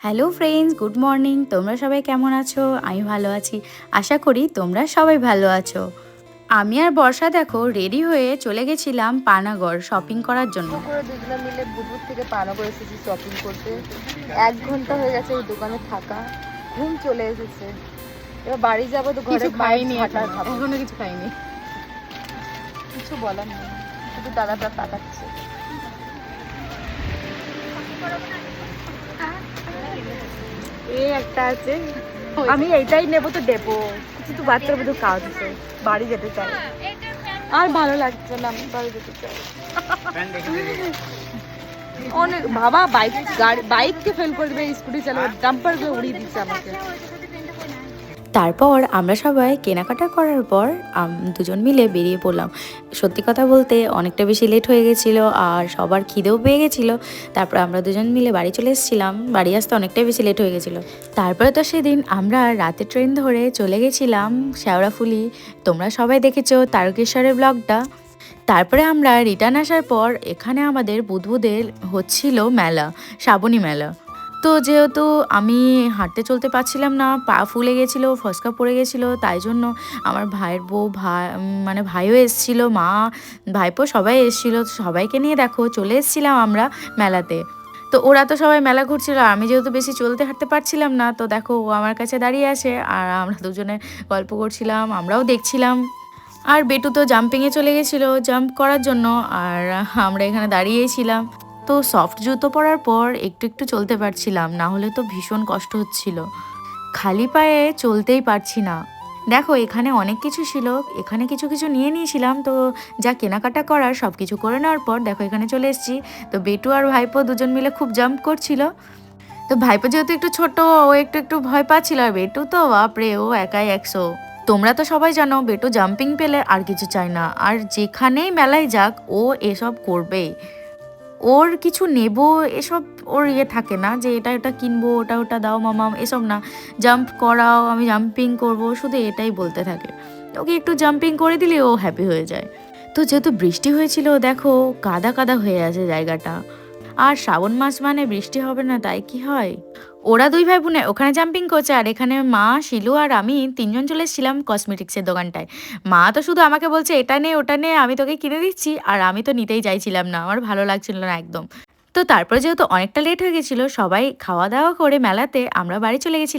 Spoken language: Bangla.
Hello friends, good morning. তোমরা সবাই কেমন আছো? আমি ভালো আছি। আশা করি তোমরা সবাই ভালো আছো। আমি আর বর্ষা দেখো রেডি হয়ে চলে গেছিলাম পানাগড় শপিং করার জন্য। করে দুজনে মিলে বুধবুধ থেকে পানাগড় এসেছি শপিং করতে। 1 ঘন্টা হয়ে গেছে ওই দোকানে থাকা, ঘুম চলে এসেছে। এবার বাড়ি যাবো তো ঘরে খাইনি, এখনো কিছু খাইনি, কিছু বলার নেই, শুধু দাদাটা তাকাচ্ছে। এই একটা আছে, আমি এইটাই নেবো তো দেবো, কিছু তো বাচ্চার মধ্যে কাজ আছে, বাড়ি যেতে চাই। আর ভালো লাগছে না, আমি বাড়ি যেতে চাই। অনেক বাবা বাইককে ফেল করে দেবে, স্কুটি চালাবে, ডাম্পার দিয়ে উড়িয়ে দিচ্ছে আমাকে। তারপর আমরা সবাই কেনাকাটা করার পর দুজন মিলে বেরিয়ে পড়লাম। সত্যি কথা বলতে অনেকটা বেশি লেট হয়ে গেছিলো আর সবার খিদেও পেয়ে গেছিলো। তারপর আমরা দুজন মিলে বাড়ি চলে এসেছিলাম। বাড়ি আসতে অনেকটাই বেশি লেট হয়ে গেছিলো। তারপরে তো সেদিন আমরা রাতে ট্রেন ধরে চলে গেছিলাম শেওড়াফুলি। তোমরা সবাই দেখেছো তারকেশ্বরের ব্লগটা। তারপরে আমরা রিটার্ন আসার পর এখানে আমাদের বুধবুধের হচ্ছিল মেলা, শ্রাবণী মেলা। তো যেহেতু আমি হাঁটতে চলতে পারছিলাম না, পা ফুলে গেছিলো, ফসকা পড়ে গেছিলো, তাই জন্য আমার ভাইয়ের বউ মানে ভাইও এসেছিলো, মা ভাইপো সবাই এসেছিলো। সবাইকে নিয়ে দেখো চলে এসেছিলাম আমরা মেলাতে। তো ওরা তো সবাই মেলা ঘুরছিল, আমি যেহেতু বেশি চলতে হাঁটতে পারছিলাম না, তো দেখো ও আমার কাছে দাঁড়িয়ে আছে আর আমরা দুজনে গল্প করছিলাম, আমরাও দেখছিলাম। আর বেটু তো জাম্পিংয়ে চলে গেছিলো জাম্প করার জন্য, আর আমরা এখানে দাঁড়িয়েই ছিলাম। তো সফট জুতো পরার পর একটু একটু চলতে পারছিলাম, না হলে তো ভীষণ কষ্ট হচ্ছিল, খালি পায়ে চলতেই পারছি না। দেখো এখানে অনেক কিছু ছিল, এখানে কিছু কিছু নিয়ে নিয়েছিলাম। তো যা কেনাকাটা করার সব কিছু করে নেওয়ার পর দেখো এখানে চলে এসেছি। তো বেটু আর ভাইপো দুজন মিলে খুব জাম্প করছিল। তো ভাইপো যেহেতু একটু ছোট, ও একটু একটু ভয় পাচ্ছিল, আর বেটু তো বাপরে ও একাই 100। তোমরা তো সবাই জানো বেটু জাম্পিং পেলে আর কিছু চায় না, আর যেখানেই মেলায় যাক ও এসব করবেই। ওর কিছু নেব এসব ওর থাকে না, যে এটা এটা কিনবো, ওটা ওটা দাও মামা, এসব না। জাম্প করাও, আমি জাম্পিং করব, শুধু এটাই বলতে থাকে। ওকে একটু জাম্পিং করে দিলে ও হ্যাপি হয়ে যায়। তো যেহেতু বৃষ্টি হয়েছিল দেখো কাদা কাদা হয়ে আছে জায়গাটা, আর শ্রাবণ মাস মানে বৃষ্টি হবে না তাই কি হয়। ওরা দুই ভাই বোনে ওখানে জাম্পিং করছে, আর এখানে মা, শিলু আর আমি তিনজন চলে এসেছিলাম কসমেটিক্সের দোকানটায়। মা তো শুধু আমাকে বলছে এটা নে ওটা নে, আমি তোকে কিনে দিচ্ছি, আর আমি তো নিতেই চাইছিলাম না, আমার ভালো লাগছিল না একদম। তো তারপরে যেহেতু অনেকটা লেট হয়ে গেছিলো, সবাই খাওয়া দাওয়া করে মেলাতে আমরা বাড়ি চলে গেছি।